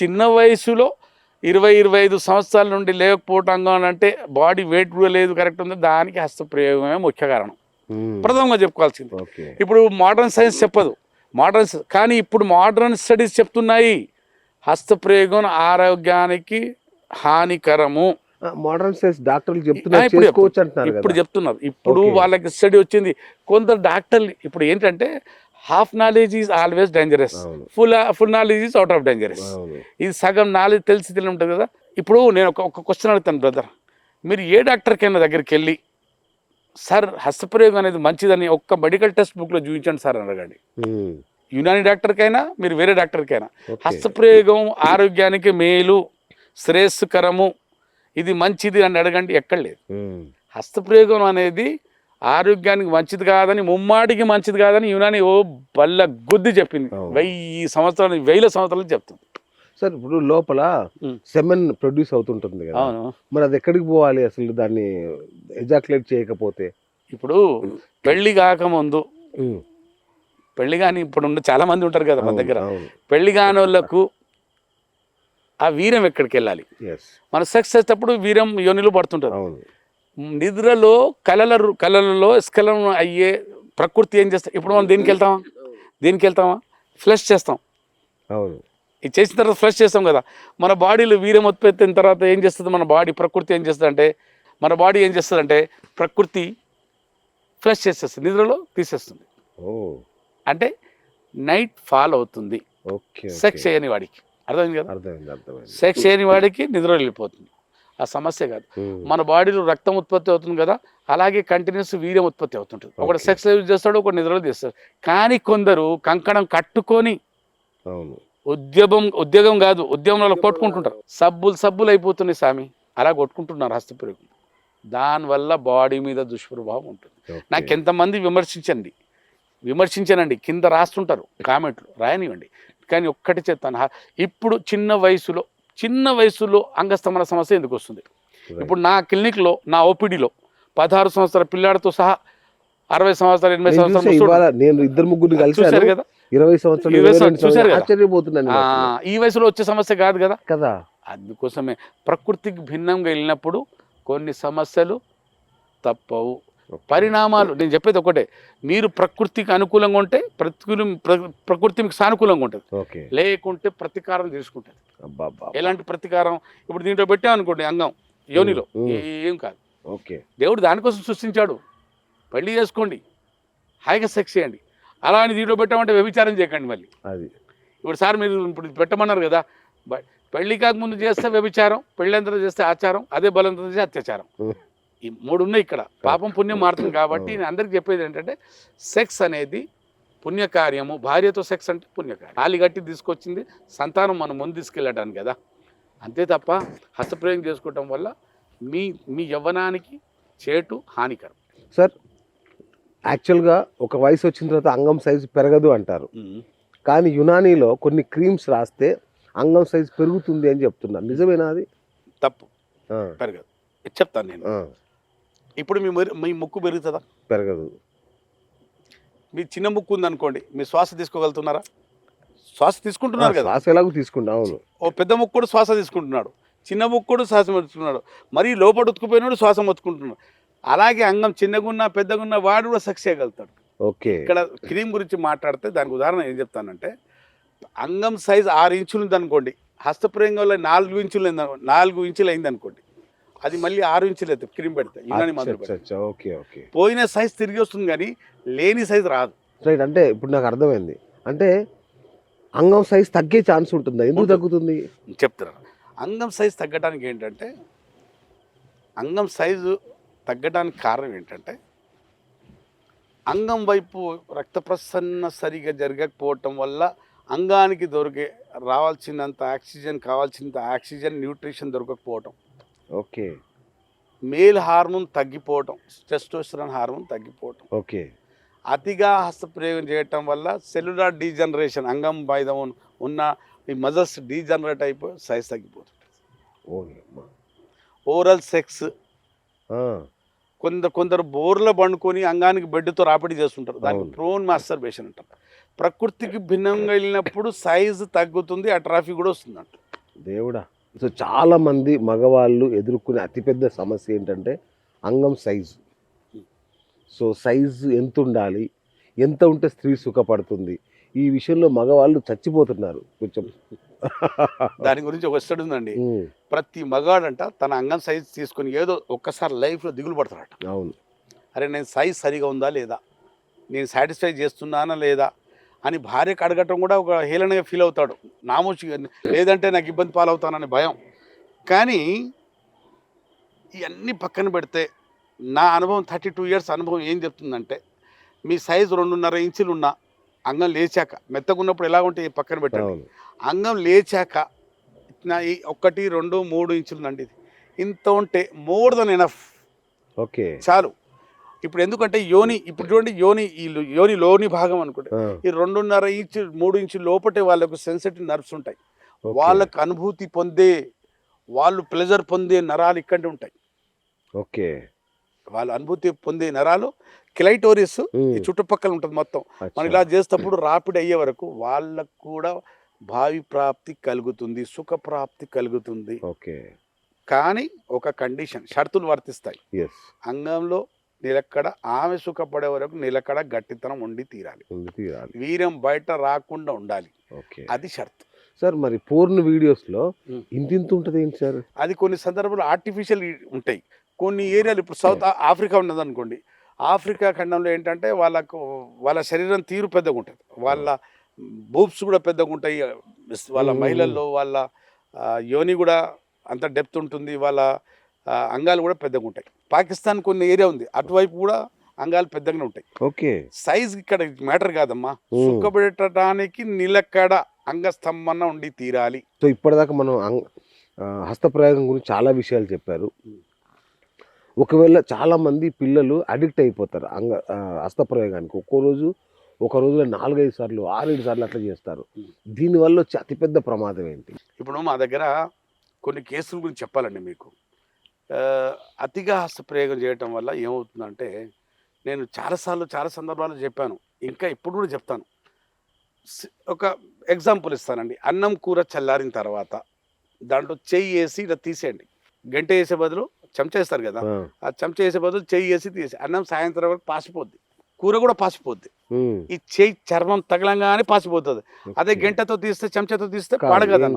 చిన్న వయసులో 20-25 సంవత్సరాల నుండి లేకపోవటం అంటే బాడీ వెయిట్ కూడా లేదు, కరెక్ట్ ఉంది, దానికి హస్తప్రయోగమే ముఖ్య కారణం. ప్రథమంగా చెప్పుకోవాల్సింది. ఇప్పుడు మోడర్న్ సైన్స్ చెప్పదు, కానీ ఇప్పుడు మోడర్న్ స్టడీస్ చెప్తున్నాయి హస్తప్రయోగం ఆరోగ్యానికి హానికరము. మోడర్న్ సైన్స్ డాక్టర్లు చెప్తున్నారు, చేసుకోవచ్చు అంటున్నారు. ఇప్పుడు చెప్తున్నారు, ఇప్పుడు వాళ్ళకి స్టడీ వచ్చింది. కొందరు డాక్టర్లు ఇప్పుడు ఏంటంటే half knowledge is always dangerous, full knowledge is out of dangerous. ఇది సగం నాలెడ్జ్ తెలిసి తెలియ ఉంటుంది కదా. ఇప్పుడు నేను ఒక క్వశ్చన్ అడుగుతాను బ్రదర్, మీరు ఏ డాక్టర్కైనా దగ్గరికి వెళ్ళి సార్ హస్తప్రయోగం అనేది మంచిదని ఒక్క మెడికల్ టెక్స్ట్ బుక్లో చూపించండి సార్ అని అడగండి. యునాని డాక్టర్కైనా మీరు వేరే డాక్టర్కైనా హస్తప్రయోగం ఆరోగ్యానికి మేలు, శ్రేయస్కరము, ఇది మంచిది అని అడగండి, ఎక్కడ లేదు. హస్తప్రయోగం అనేది ఆరోగ్యానికి మంచిది కాదని, ముమ్మాటికి మంచిది కాదని యునాని ఓ బల్ల గుద్ది చెప్పింది. 1000 సంవత్సరాలు చెప్తుంది. సార్ ఇప్పుడు లోపల సెమెన్ ప్రొడ్యూస్ అవుతుంటుంది కదా, మరి అది ఎక్కడికి పోవాలి అసలు దాన్ని ఎజాక్యులేట్ చేయకపోతే? ఇప్పుడు పెళ్లి కాకముందు, పెళ్లి కాని ఇప్పుడు చాలా మంది ఉంటారు కదా మన దగ్గర, పెళ్లి కాని వాళ్ళకు ఆ వీర్యం ఎక్కడికి వెళ్ళాలి? మన సెక్స్ చేసేటప్పుడు వీర్యం యోనిలో పడుతుంటుంది. నిద్రలో కళలలో స్ఖలనం అయ్యే ప్రకృతి ఏం చేస్తాం? ఇప్పుడు మనం దీనికి వెళ్తామా ఫ్లష్ చేస్తాం. ఇది చేసిన తర్వాత ఫ్లష్ చేస్తాం కదా. మన బాడీలో వీర్యం ఉత్పత్తి అయిన తర్వాత ఏం చేస్తుంది మన బాడీ? ప్రకృతి ఏం చేస్తుందంటే ప్రకృతి ఫ్లష్ చేసేస్తుంది, నిద్రలో తీసేస్తుంది. అంటే నైట్ ఫాల్ అవుతుంది సెక్స్ చేయని వాడికి. అర్థమైంది కదా? సెక్స్ చేయని వాడికి నిద్ర వెళ్ళిపోతుంది. ఆ సమస్య కాదు. మన బాడీలో రక్తం ఉత్పత్తి అవుతుంది కదా, అలాగే కంటిన్యూస్ వీర్యం ఉత్పత్తి అవుతుంటుంది. ఒకటి సెక్స్ యూజ్ చేస్తాడు, ఒకటి నిద్రలో చేస్తాడు. కానీ కొందరు కంకణం కట్టుకొని ఉద్యోగం కాదు, ఉద్యమంలో కొట్టుకుంటుంటారు. సబ్బులు అయిపోతున్నాయి స్వామి, అలా కొట్టుకుంటున్నారు హస్తప్రయోగం. దానివల్ల బాడీ మీద దుష్ప్రభావం ఉంటుంది. నాకు ఎంతమంది విమర్శించానండి, కింద రాస్తుంటారు కామెంట్లు, రాయనివ్వండి. కానీ ఒక్కటి చెప్తాను, ఇప్పుడు చిన్న వయసులో అంగస్తమన సమస్య ఎందుకు వస్తుంది? ఇప్పుడు నా క్లినిక్లో, నా ఓపీడీలో 16 సంవత్సరాల పిల్లాడితో సహా 60 సంవత్సరాలు 80 సంవత్సరాలు నేను 2-3 కలిసారు కదా, 20 సంవత్సరాలు చూశారు కదా. ఈ వయసులో వచ్చే సమస్య కాదు కదా. అందుకోసమే ప్రకృతికి భిన్నంగా వెళ్ళినప్పుడు కొన్ని సమస్యలు తప్పవు. పరిణామాలు నేను చెప్పేది ఒకటే, మీరు ప్రకృతికి అనుకూలంగా ఉంటే ప్రకృతి మీకు సానుకూలంగా ఉంటుంది, లేకుంటే ప్రతీకారం తీసుకుంటుంది. ఎలాంటి ప్రతీకారం? ఇప్పుడు దీంట్లో పెట్టామనుకోండి అంగం యోనిలో, ఏం కాదు. దేవుడు దానికోసం సృష్టించాడు. పెళ్లి చేసుకోండి, హాయిగా సెక్స్ చేయండి. అలా అని దీంట్లో పెట్టామంటే వ్యభిచారం చేయకండి మళ్ళీ. ఇప్పుడు సార్ మీరు ఇప్పుడు పెట్టమన్నారు కదా, పెళ్లి కాకముందు చేస్తే వ్యభిచారం, పెళ్ళంతరం చేస్తే ఆచారం, అదే బలంతరం చేస్తే అత్యాచారం. ఈ 3 ఉన్నాయి ఇక్కడ. పాపం పుణ్యం మారుతుంది. కాబట్టి నేను అందరికి చెప్పేది ఏంటంటే, సెక్స్ అనేది పుణ్యకార్యము. భార్యతో సెక్స్ అంటే పుణ్యకార్యం. తాళి కట్టి తీసుకొచ్చింది సంతానం మనం ముందు తీసుకెళ్ళడానికి కదా, అంతే తప్ప హస్తప్రయోగం చేసుకోవటం వల్ల మీ యవ్వనానికి చేటు హానికరం. సార్ యాక్చువల్గా ఒక వయసు వచ్చిన తర్వాత అంగం సైజు పెరగదు అంటారు, కానీ యునానీలో కొన్ని క్రీమ్స్ రాస్తే అంగం సైజు పెరుగుతుంది అని చెప్తున్నారు. నిజమేనా? అది తప్పు, పెరగదు. చెప్తాను నేను. ఇప్పుడు మీ ముక్కు పెరుగుతుందా? పెరగదు. మీ చిన్న ముక్కు ఉందనుకోండి, మీ శ్వాస తీసుకోగలుగుతున్నారా? శ్వాస తీసుకుంటున్నారు కదా, శ్వాస ఎలాగో తీసుకుంటా. అవును. ఓ పెద్ద ముక్కు కూడా శ్వాస తీసుకుంటున్నాడు, చిన్న ముక్కు కూడా శ్వాస మొత్తుకున్నాడు, మరీ లోపల ఉతుకుపోయినాడు శ్వాస మొత్తుకుంటున్నాడు. అలాగే అంగం చిన్నగున్నా పెద్దగున్నా వాడు కూడా సెక్స్ చేయగలుగుతాడు. ఇక్కడ క్రీమ్ గురించి మాట్లాడితే దానికి ఉదాహరణ ఏం చెప్తానంటే, అంగం సైజ్ 6 ఇంచులు ఉందనుకోండి, హస్తప్రయోగంలో 4 ఇంచులు అయింది అనుకోండి, అది మళ్ళీ 6 ఇంచులు అవుతుంది క్రీమ్ పెడితే. పోయిన సైజ్ తిరిగి వస్తుంది, కానీ లేని సైజ్ రాదు. రైట్. అంటే ఇప్పుడు నాకు అర్థమైంది, అంటే అంగం సైజ్ తగ్గే ఛాన్స్ ఉంటుందా? ఎందుకు తగ్గుతుంది చెప్తున్నారు. అంగం సైజ్ తగ్గడానికి ఏంటంటే, అంగం సైజు తగ్గడానికి కారణం ఏంటంటే, అంగం వైపు రక్త ప్రసరణ సరిగా జరగకపోవటం వల్ల అంగానికి కావాల్సినంత ఆక్సిజన్ న్యూట్రిషన్ దొరకకపోవటం, మేల్ హార్మోన్ తగ్గిపోవటం, టెస్టోస్టెరాన్ హార్మోన్ తగ్గిపోవటం, అతిగా హస్తప్రయోగం చేయటం వల్ల సెల్యులార్ డీజనరేషన్, అంగం పైన ఉన్న ఈ మజిల్స్ డీజనరేట్ అయిపోయి సైజ్ తగ్గిపోతుంది. ఓరల్ సెక్స్, కొందరు బోర్లో పండుకొని అంగానికి బెడ్తో రాపిడి చేస్తుంటారు, దానికి ప్రోన్ మాస్టర్బేషన్ అంటారు. ప్రకృతికి భిన్నంగా వెళ్ళినప్పుడు సైజు తగ్గుతుంది, అట్రాఫీ కూడా వస్తుంది అంట. దేవుడా. సో చాలా మంది మగవాళ్ళు ఎదుర్కొనే అతిపెద్ద సమస్య ఏంటంటే అంగం సైజు. సో సైజు ఎంత ఉండాలి, ఎంత ఉంటే స్త్రీ సుఖపడుతుంది, ఈ విషయంలో మగవాళ్ళు చచ్చిపోతున్నారు కొంచెం. దాని గురించి ఒక స్టడీ ఉందండి. ప్రతి మగాడంట తన అంగం సైజ్ తీసుకొని ఏదో ఒక్కసారి లైఫ్లో దిగులు పడతాడట. అవును. అరే నేను సైజ్ సరిగా ఉందా లేదా, నేను సాటిస్ఫై చేస్తున్నానా లేదా అని భార్యకు అడగటం కూడా ఒక హేళనగా ఫీల్ అవుతాడు. నామోషిగా లేదంటే నాకు ఇబ్బంది పాలవుతానని భయం. కానీ ఇవన్నీ పక్కన పెడితే నా అనుభవం 32 ఇయర్స్ అనుభవం ఏం చెప్తుందంటే, మీ సైజు 2.5 ఇంచులు ఉన్న అంగం లేచాక, మెత్తగా ఉన్నప్పుడు ఎలా ఉంటే పక్కన పెట్టండి, అవును. అంగం లేచాక నా ఈ 1, 2, 3 ఇంచులు ఇది ఇంత ఉంటే మోర్ దెన్ ఎనఫ్. ఓకే. చాలు. ఇప్పుడు ఎందుకంటే యోని, ఇప్పుడు చూడండి యోని లోని భాగం అనుకుంటే ఈ 2.5 ఇంచు 3 ఇంచుల లోపటే వాళ్ళకు సెన్సిటివ్ నర్వ్స్ ఉంటాయి. వాళ్ళకు అనుభూతి పొందే, వాళ్ళు ప్లెజర్ పొందే నరాలు ఇక్కడే ఉంటాయి. ఓకే. వాళ్ళు అనుభూతి పొందే నరాలు క్లైటోరిస్ ఈ చుట్టుపక్కల ఉంటుంది మొత్తం. మనం ఇలా చేసేటప్పుడు రాపిడ్ అయ్యే వరకు వాళ్ళకు కూడా భావి ప్రాప్తి కలుగుతుంది, సుఖ ప్రాప్తి కలుగుతుంది. ఓకే. కానీ ఒక కండిషన్, షరతులు వర్తిస్తాయి. అంగంలో నిలకడ, ఆమె సుఖపడే వరకు నిలకడ గట్టితనం ఉండి తీరాలి. వీర్యం బయట రాకుండా ఉండాలి. అది షరతు. సార్ మరి పోర్న్ వీడియోస్లో ఇంత ఉంటుంది ఏంటి సార్? అది కొన్ని సందర్భాలు ఆర్టిఫిషియల్ ఉంటాయి. కొన్ని ఏరియాలు, ఇప్పుడు సౌత్ ఆఫ్రికా ఉన్నది అనుకోండి, ఆఫ్రికా ఖండంలో ఏంటంటే వాళ్ళ శరీరం తీరు పెద్దగా ఉంటుంది, వాళ్ళ బూబ్స్ కూడా పెద్దగా ఉంటాయి, వాళ్ళ మహిళల్లో వాళ్ళ యోని కూడా అంత డెప్త్ ఉంటుంది, వాళ్ళ అంగాలు కూడా పెద్దగా ఉంటాయి. పాకిస్తాన్ కొన్ని ఏరియా ఉంది, అటువైపు కూడా అంగాలు పెద్దగానే ఉంటాయి. ఓకే. సైజ్ ఇక్కడ మ్యాటర్ కాదమ్మా, సుఖపెట్టడానికి నిలకడ అంగస్తంభన ఉండి తీరాలి. సో ఇప్పటిదాకా మనం హస్తప్రయోగం గురించి చాలా విషయాలు చెప్పారు. ఒకవేళ చాలామంది పిల్లలు అడిక్ట్ అయిపోతారు హస్తప్రయోగానికి. ఒక రోజులో 4-5 సార్లు 6-7 సార్లు అట్లా చేస్తారు. దీనివల్ల వచ్చే అతిపెద్ద ప్రమాదం ఏంటి? ఇప్పుడు మా దగ్గర కొన్ని కేసుల గురించి చెప్పాలండి మీకు. అతిగా హస్తప్రయోగం చేయటం వల్ల ఏమవుతుందంటే, నేను చాలా సందర్భాల్లో చెప్పాను, ఇంకా ఇప్పుడు కూడా చెప్తాను. ఒక ఎగ్జాంపుల్ ఇస్తానండి. అన్నం కూర చల్లారిన తర్వాత దాంట్లో చెయ్యి వేసి ఇలా తీసేయండి. గంట వేసే బదులు చెంచా వేస్తారు కదా, ఆ చెంచా వేసే బదులు చెయ్యి వేసి తీసి అన్నం సాయంత్రం వరకు పాసిపోద్ది, కూర కూడా పాసిపోద్ది. ఈ చెయ్యి చర్మం తగలంగానే పాసిపోతుంది. అదే గంటతో తీస్తే, చెంచాతో తీస్తే పాడగదా,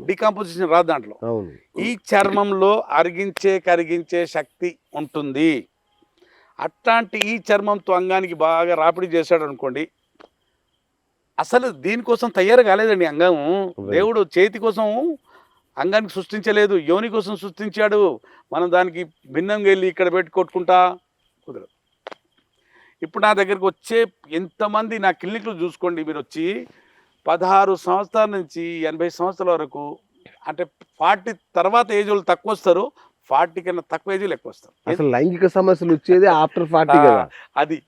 డికాంపోజిషన్ రాదు దాంట్లో. ఈ చర్మంలో కరిగించే శక్తి ఉంటుంది. అట్లాంటి ఈ చర్మంతో అంగానికి బాగా రాపిడి చేశాడు అనుకోండి, అసలు దీనికోసం తయారు కాలేదండి అంగం. దేవుడు చేతి కోసం అంగానికి సృష్టించలేదు, యోని కోసం సృష్టించాడు. మనం దానికి భిన్నంగా వెళ్ళి ఇక్కడ పెట్టి కొట్టుకుంటా కుదరదు. ఇప్పుడు నా దగ్గరికి వచ్చే ఎంతమంది, నా క్లినిక్లో చూసుకోండి, మీరు వచ్చి 16 సంవత్సరాల నుంచి 80 సంవత్సరాల వరకు, అంటే 40 తర్వాత ఏజ్ వాళ్ళు తక్కువ వస్తారు, 40 కన్నా తక్కువ ఏజ్ ఎక్కువ వస్తారు. అసలు లైంగిక సమస్యలు వచ్చేది ఆఫ్టర్ 40 కదా. అది